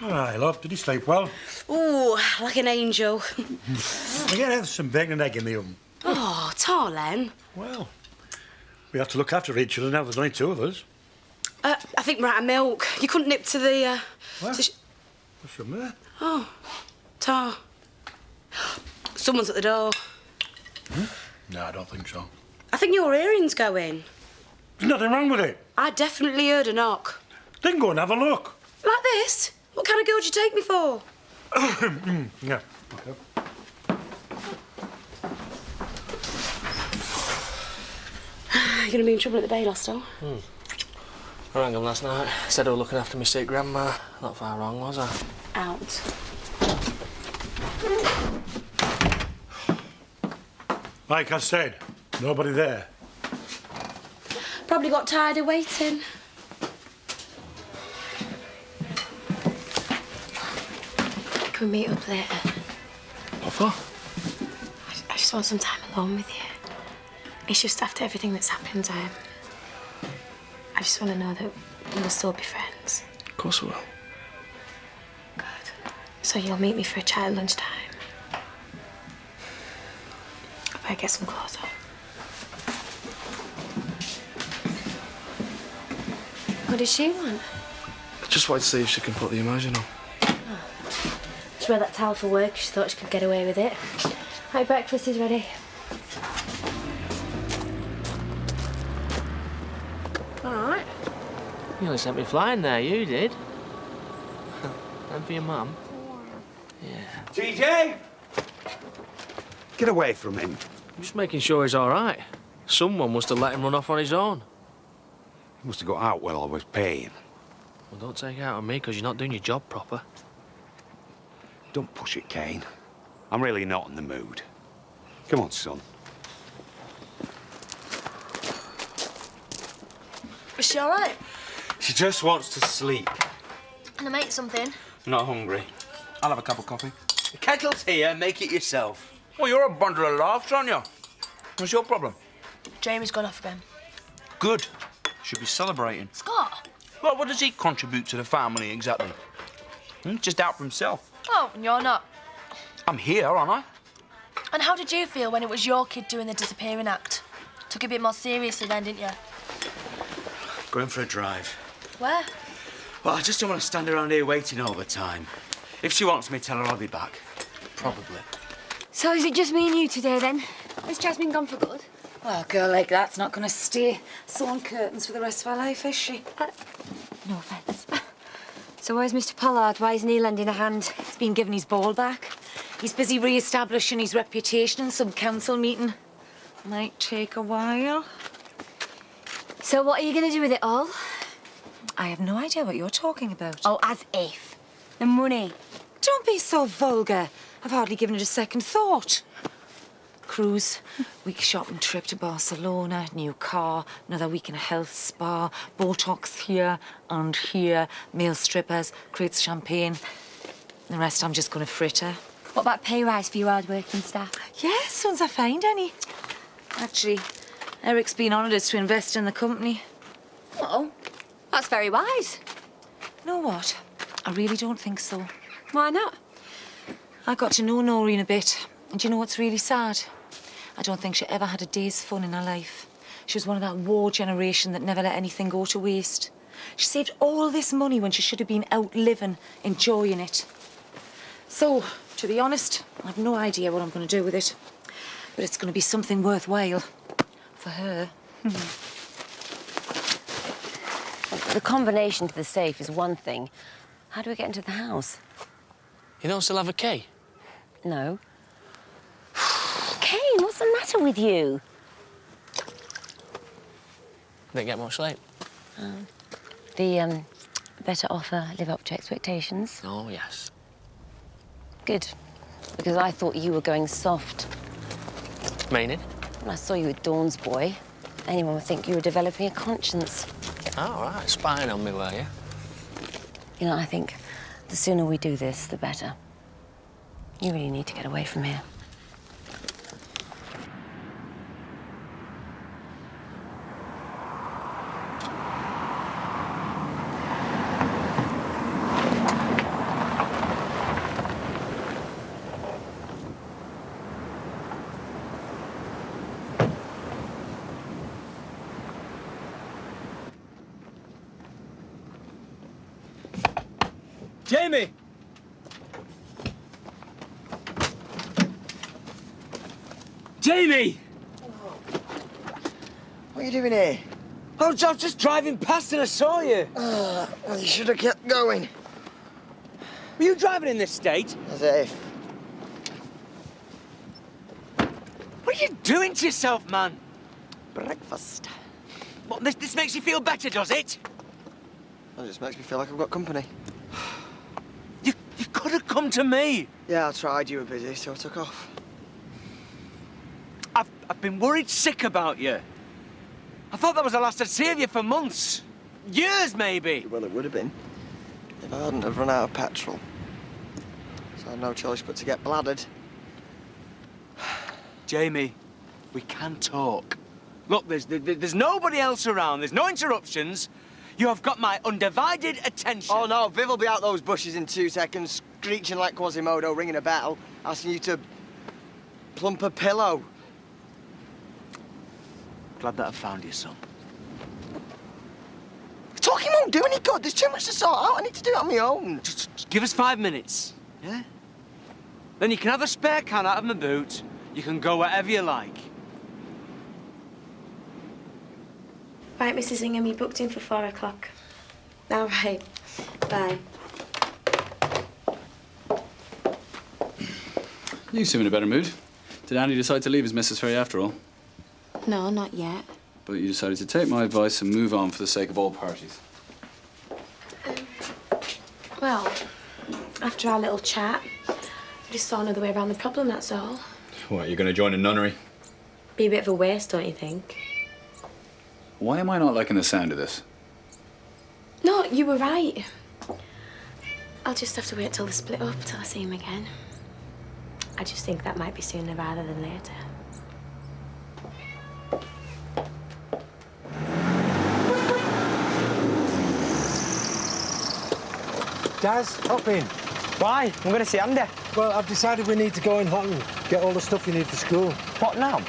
All right, love. Did he sleep well? Ooh, like an angel. Yeah, there's some bacon and egg in the oven. Oh, Tarlen. Well, we have to look after each other now. There's only two of us. I think we're out of milk. You couldn't nip to the, What? There's some there. Oh, Tar. Someone's at the door. No, I don't think so. I think your earring's going. There's nothing wrong with it. I definitely heard a knock. Then go and have a look. Like this? What kind of girl do you take me for? Yeah. Okay. You're going to be in trouble at the Bail Hostel. I rang him last night. Said I was looking after my sick grandma. Not far wrong, was I? Out. Like I said, nobody there. Probably got tired of waiting. Can we meet up later? What for? I just want some time alone with you. It's just after everything that's happened, I just want to know that we'll still be friends. Of course we will. Good. So you'll meet me for a chat at lunchtime. I better get some clothes on. What does she want? I just wanted to see if she can put the immersion on. She wear that towel for work. She thought she could get away with it. My breakfast is ready. All right. You only sent me flying there, you did. And for your mum. Yeah. TJ! Get away from him. I'm just making sure he's all right. Someone must have let him run off on his own. He must have got out while I was paying. Well, don't take it out on me, because you're not doing your job proper. Don't push it, Kane. I'm really not in the mood. Come on, son. Is she all right? She just wants to sleep. Can I make something? I'm not hungry. I'll have a cup of coffee. The kettle's here, make it yourself. Well, you're a bundle of laughs, aren't you? What's your problem? Jamie's gone off again. Good. Should be celebrating. Scott? Well, what does he contribute to the family exactly? Just out for himself. Oh, and you're not. I'm here, aren't I? And how did you feel when it was your kid doing the disappearing act? Took it a bit more seriously then, didn't you? Going for a drive. Where? Well, I just don't want to stand around here waiting all the time. If she wants me, tell her I'll be back. Probably. So is it just me and you today, then? Has Jasmine gone for good? Well, a girl like that's not going to stay sewing curtains for the rest of her life, is she? No offence. So where's Mr. Pollard? Why isn't he lending a hand? He's been given his ball back. He's busy re-establishing his reputation in some council meeting. Might take a while. So what are you going to do with it all? I have no idea what you're talking about. Oh, as if. The money. Don't be so vulgar. I've hardly given it a second thought. Cruise, week shopping trip to Barcelona, new car, another week in a health spa, Botox here and here, male strippers, crates of champagne. The rest I'm just going to fritter. What about pay rise for your hard-working staff? Yes, as soon as I find any. Actually, Eric's been honoured us to invest in the company. Oh, that's very wise. You know what? I really don't think so. Why not? I got to know Noreen a bit, and do you know what's really sad? I don't think she ever had a day's fun in her life. She was one of that war generation that never let anything go to waste. She saved all this money when she should have been out living, enjoying it. So, to be honest, I have no idea what I'm going to do with it. But it's going to be something worthwhile for her. The combination to the safe is one thing. How do we get into the house? You don't still have a key? No. Kane, what's the matter with you? Didn't get much sleep. The better offer live up to expectations? Oh, yes. Good. Because I thought you were going soft. Meaning? When I saw you with Dawn's boy, anyone would think you were developing a conscience. Oh, right. Spying on me, were you? You know, I think the sooner we do this, the better. You really need to get away from here. Jamie! Jamie! What are you doing here? I was just driving past and I saw you. Well, you should have kept going. Were you driving in this state? As if. What are you doing to yourself, man? Breakfast. What, this makes you feel better, does it? It just makes me feel like I've got company. You could have come to me. Yeah, I tried. You were busy, so I took off. I've been worried sick about you. I thought that was the last I'd see of you for months. Years, maybe. Well, it would have been if I hadn't have run out of petrol. So I had no choice but to get bladdered. Jamie, we can talk. Look, there's nobody else around. There's no interruptions. You have got my undivided attention. Oh, no, Viv will be out those bushes in 2 seconds, screeching like Quasimodo, ringing a bell, asking you to plump a pillow. Glad that I found you, son. Talking won't do any good. There's too much to sort out. I need to do it on my own. Just give us 5 minutes, yeah? Then you can have a spare can out of my boot. You can go wherever you like. Right, Mrs. Ingham, you booked in for 4 o'clock. All right. Bye. You seem in a better mood. Did Andy decide to leave his Mrs. Ferry after all? No, not yet. But you decided to take my advice and move on for the sake of all parties. Well, after our little chat, I just saw another way around the problem, that's all. What, you're going to join a nunnery? Be a bit of a waste, don't you think? Why am I not liking the sound of this? No, you were right. I'll just have to wait till they split up, till I see him again. I just think that might be sooner rather than later. Daz, hop in. Why? I'm going to see Andy. Well, I've decided we need to go in hot and get all the stuff you need for school. What now?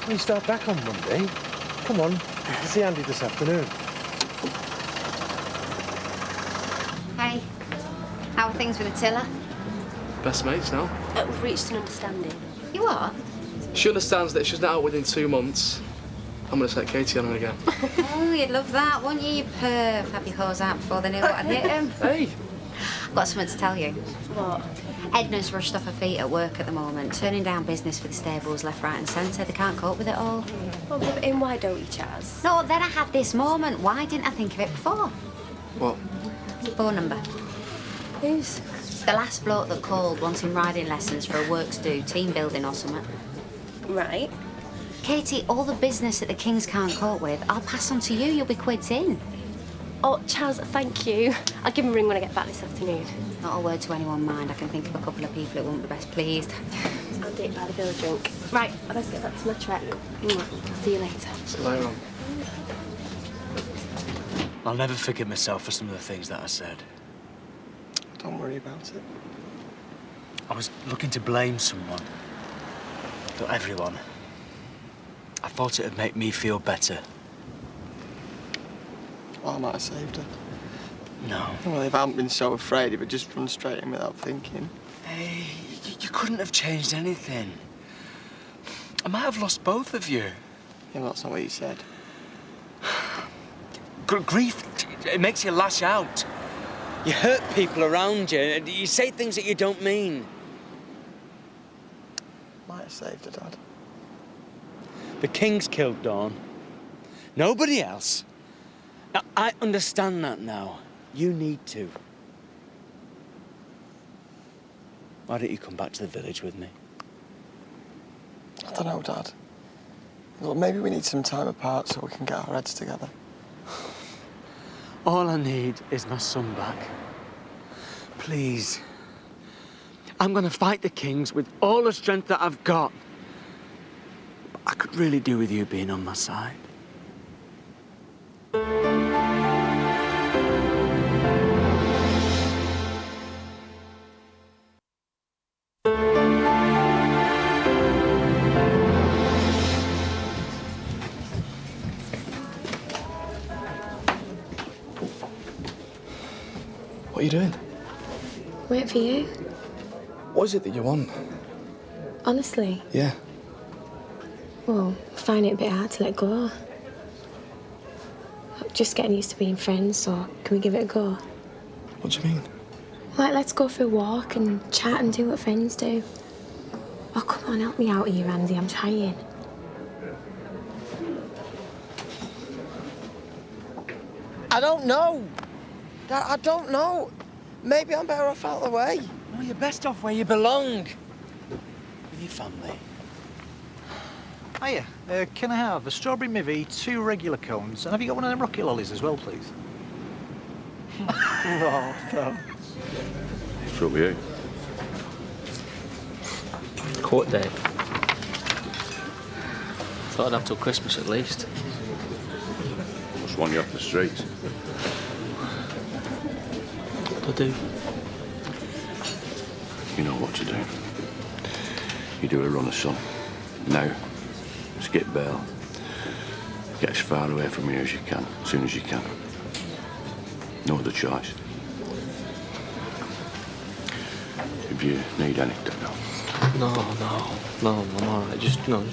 We start back on Monday. Come on, we'll see Andy this afternoon. Hey, how are things with Attila? Best mates now. We've reached an understanding. You are? She understands that if she's not out within 2 months, I'm going to set Katie on her again. Oh, you'd love that, wouldn't you, you perv? Have your hose out before they knew what had hit him. Hey! I've got something to tell you. What? Edna's rushed off her feet at work at the moment, turning down business for the stables left, right and centre. They can't cope with it all. Well, but in why don't you, Chaz? No, then I had this moment. Why didn't I think of it before? What? Phone number. Whose? The last bloke that called wanting riding lessons for a works do, team building or something. Right. Katie, all the business that the Kings can't cope with, I'll pass on to you. You'll be quids in. Oh, Chaz, thank you. I'll give him a ring when I get back this afternoon. Not a word to anyone, mind. I can think of a couple of people that won't be best pleased. I'll do it by the bill drink. Right, I best get back to my trek. I'll see you later. See you later on. I'll never forgive myself for some of the things that I said. Don't worry about it. I was looking to blame someone. Not everyone. I thought it'd make me feel better. Well, I might have saved her. No. Well, if I hadn't been so afraid, it would just run straight in without thinking. Hey, you couldn't have changed anything. I might have lost both of you. Yeah, well, that's not what you said. Grief, it makes you lash out. You hurt people around you, and you say things that you don't mean. Might have saved her, Dad. The Kings killed Dawn. Nobody else. Now, I understand that now. You need to. Why don't you come back to the village with me? I don't know, Dad. Well, maybe we need some time apart so we can get our heads together. All I need is my son back. Please. I'm going to fight the Kings with all the strength that I've got. I could really do with you being on my side. What are you doing? Wait for you. What is it that you want? Honestly. Yeah. Well, I find it a bit hard to let go. I'm just getting used to being friends, so can we give it a go? What do you mean? Like, let's go for a walk and chat and do what friends do. Oh, come on, help me out here, Andy. I'm trying. I don't know. Dad, I don't know. Maybe I'm better off out of the way. No, you're best off where you belong. With your family. Hiya, can I have a strawberry mivvy, 2 regular cones, and have you got one of them rocket lollies as well, please? Oh, no. So be you. Court date. Thought I'd have till Christmas at least. Must want you off the streets. I do. You know what to do. You do a run of sun. Now, skip bail. Get as far away from here as you can, as soon as you can. No other choice. If you need anything, No, I'm all right. Just go.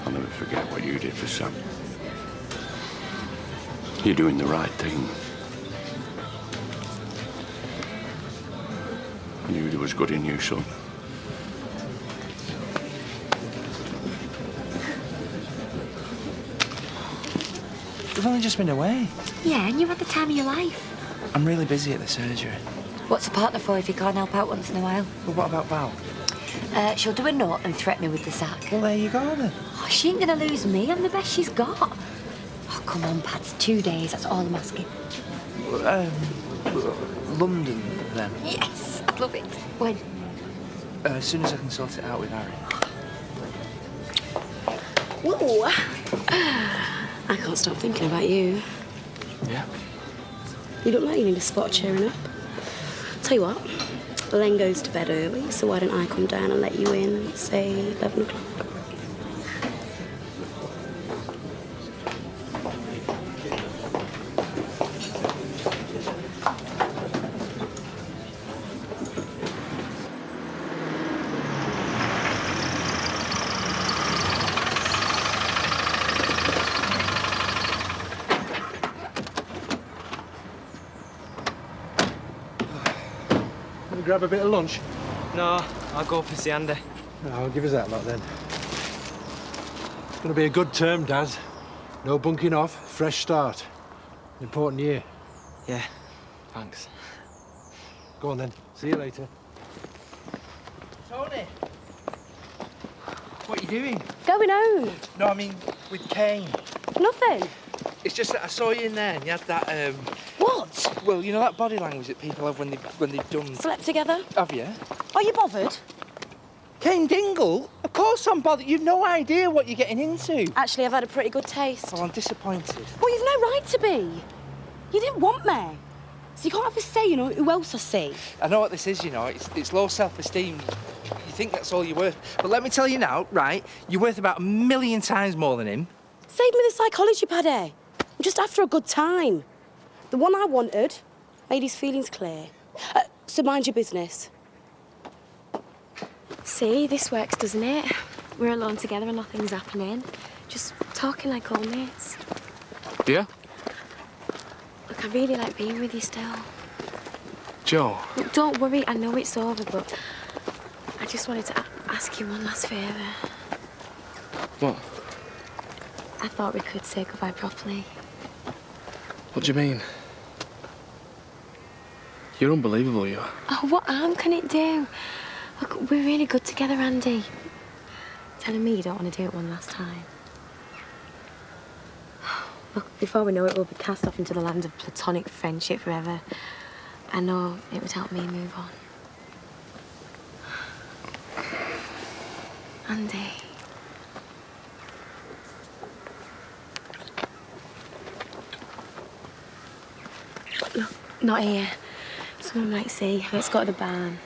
I'll never forget what you did for Sam. You're doing the right thing. I knew there was good in you, son. We've only just been away. Yeah, and you had the time of your life. I'm really busy at the surgery. What's a partner for if you can't help out once in a while? Well, what about Val? She'll do a note and threaten me with the sack. Well, there you go, then. Oh, she ain't gonna lose me. I'm the best she's got. Oh, come on, Pat. 2 days. That's all I'm asking. London, then. Yes, I'd love it. When? As soon as I can sort it out with Harry. Whoa! I can't stop thinking about you. Yeah? You look like you need a spot cheering up. Tell you what, Len goes to bed early, so why don't I come down and let you in, say, 11 o'clock? Grab a bit of lunch? No, I'll go up and see Andy. No, I'll give us that lot then. It's going to be a good term, Daz. No bunking off, fresh start. Important year. Yeah, thanks. Go on then. See you later. Tony! What are you doing? Going home. No, I mean, with Kane. Nothing. It's just that I saw you in there and you had that, What? Well, you know that body language that people have when they've done... Slept together? Have you? Are you bothered? Kane Dingle? Of course I'm bothered. You've no idea what you're getting into. Actually, I've had a pretty good taste. Well, I'm disappointed. Well, you've no right to be. You didn't want me. So you can't have a say, you know, who else I see. I know what this is, you know. It's low self-esteem. You think that's all you're worth. But let me tell you now, right, you're worth about 1 million times more than him. Save me the psychology, Paddy. I'm just after a good time. The one I wanted made his feelings clear. So mind your business. See, this works, doesn't it? We're alone together and nothing's happening. Just talking like old mates. Yeah? Look, I really like being with you still. Joe. Look, don't worry, I know it's over, but I just wanted to ask you one last favour. What? I thought we could say goodbye properly. What do you mean? You're unbelievable, you are. Oh, what harm can it do? Look, we're really good together, Andy. Telling me you don't want to do it one last time. Look, before we know it, we'll be cast off into the land of platonic friendship forever. I know it would help me move on. Andy. Look, not here. Someone might see. Let's go to the barn.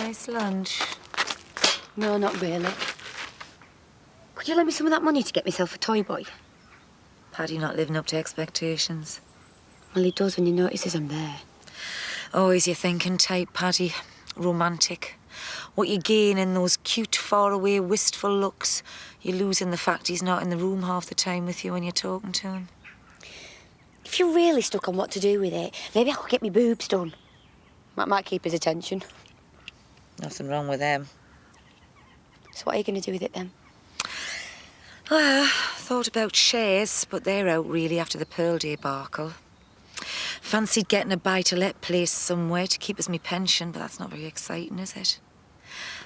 nice lunch? No, not really. Could you lend me some of that money to get myself a toy boy? Paddy not living up to expectations. Well, he does when he notices I'm there. Always your thinking type, Paddy. Romantic. What you gain in those cute, faraway, wistful looks, you lose in the fact he's not in the room half the time with you when you're talking to him. If you're really stuck on what to do with it, maybe I could get me boobs done. That might keep his attention. Nothing wrong with them. So what are you going to do with it then? Well, thought about shares, but they're out really after the Pearl debacle. Fancied getting a buy-to-let place somewhere to keep as me pension, but that's not very exciting, is it?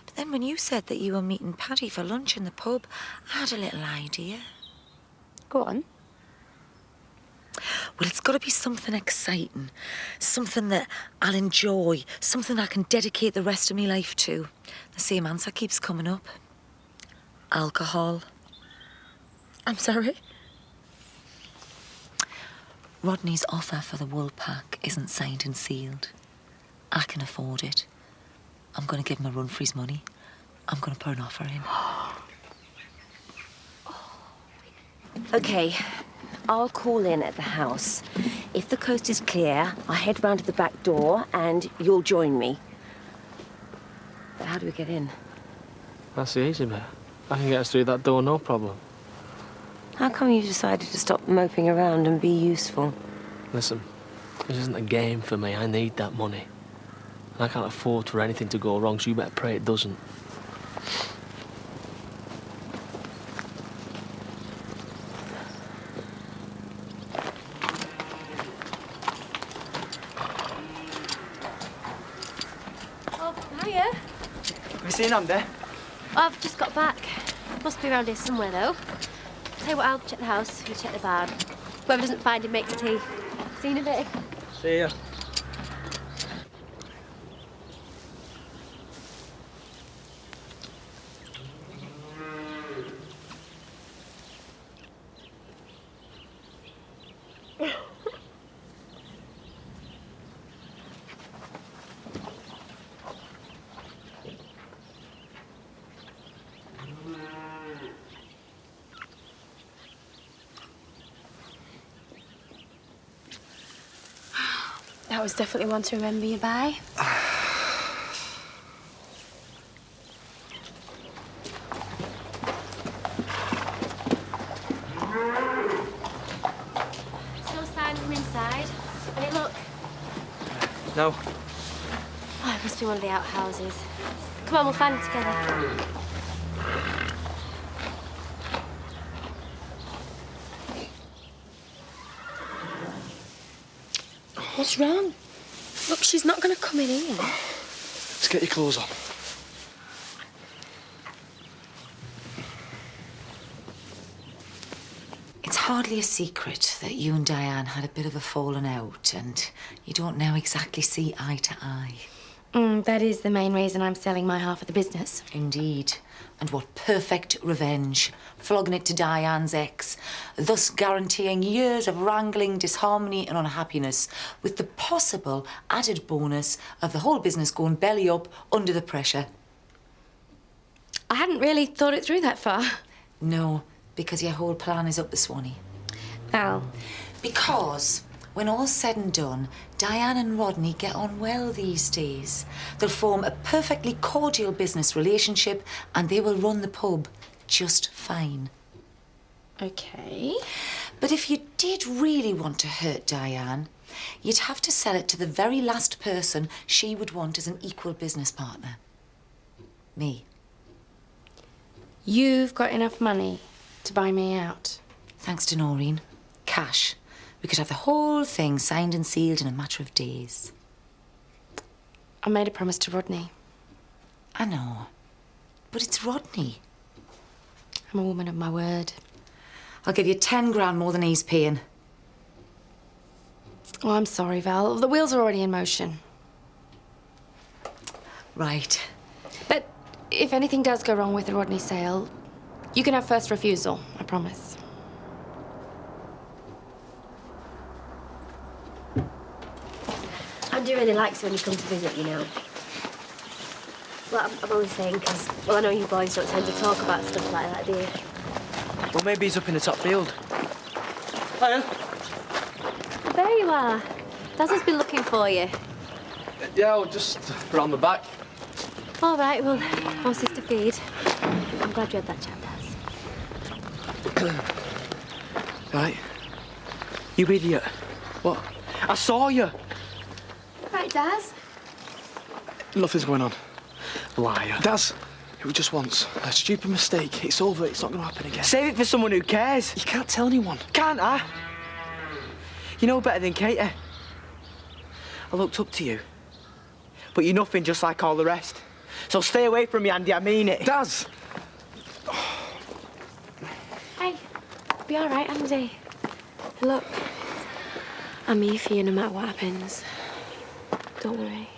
But then when you said that you were meeting Paddy for lunch in the pub, I had a little idea. Go on. Well, it's got to be something exciting, something that I'll enjoy, something I can dedicate the rest of my life to. The same answer keeps coming up. Alcohol. I'm sorry? Rodney's offer for the wool pack isn't signed and sealed. I can afford it. I'm going to give him a run for his money. I'm going to put an offer in. OK, I'll call in at the house. If the coast is clear, I'll head round to the back door and you'll join me. But how do we get in? That's the easy bit. I can get us through that door, no problem. How come you decided to stop moping around and be useful? Listen, this isn't a game for me. I need that money. I can't afford for anything to go wrong, so you better pray it doesn't. Oh, hiya. Have you seen Emmerdale? I've just got back. Must be around here somewhere, though. Tell you what, I'll check the house, you check the barn. Whoever doesn't find him makes tea. See you in a bit. See ya. That was definitely one to remember you by. There's no sign from inside. Any look? No. Oh, it must be one of the outhouses. Come on, we'll find it together. What's wrong? Look, she's not going to come in here. Let's get your clothes on. It's hardly a secret that you and Diane had a bit of a falling out, and you don't now exactly see eye to eye. That is the main reason I'm selling my half of the business. Indeed. And what perfect revenge. Flogging it to Diane's ex, thus guaranteeing years of wrangling, disharmony and unhappiness, with the possible added bonus of the whole business going belly up under the pressure. I hadn't really thought it through that far. No, because your whole plan is up the Swanee. Val. Because when all's said and done, Diane and Rodney get on well these days. They'll form a perfectly cordial business relationship and they will run the pub just fine. OK. But if you did really want to hurt Diane, you'd have to sell it to the very last person she would want as an equal business partner. Me. You've got enough money to buy me out? Thanks to Noreen. Cash. We could have the whole thing signed and sealed in a matter of days. I made a promise to Rodney. I know. But it's Rodney. I'm a woman of my word. I'll give you 10 grand more than he's paying. Oh, I'm sorry, Val. The wheels are already in motion. Right. But if anything does go wrong with the Rodney sale, you can have first refusal, I promise. Andy really likes when you come to visit, you know. Well, I'm only saying because, well, I know you boys don't tend to talk about stuff like that, do you? Well, maybe he's up in the top field. Hiya. There you are. Daz has been looking for you. Yeah, well, just round the back. All right, well, horses to feed. I'm glad you had that chat, Daz. Right. You idiot. What? I saw you. Right, Daz. Nothing's going on. Liar. Daz, it was just once. A stupid mistake. It's over. It's not going to happen again. Save it for someone who cares. You can't tell anyone. Can't I? You know better than Katie. I looked up to you. But you're nothing just like all the rest. So stay away from me, Andy. I mean it. Daz! Hey, be all right, Andy. Look, I'm here for you no matter what happens. Don't worry.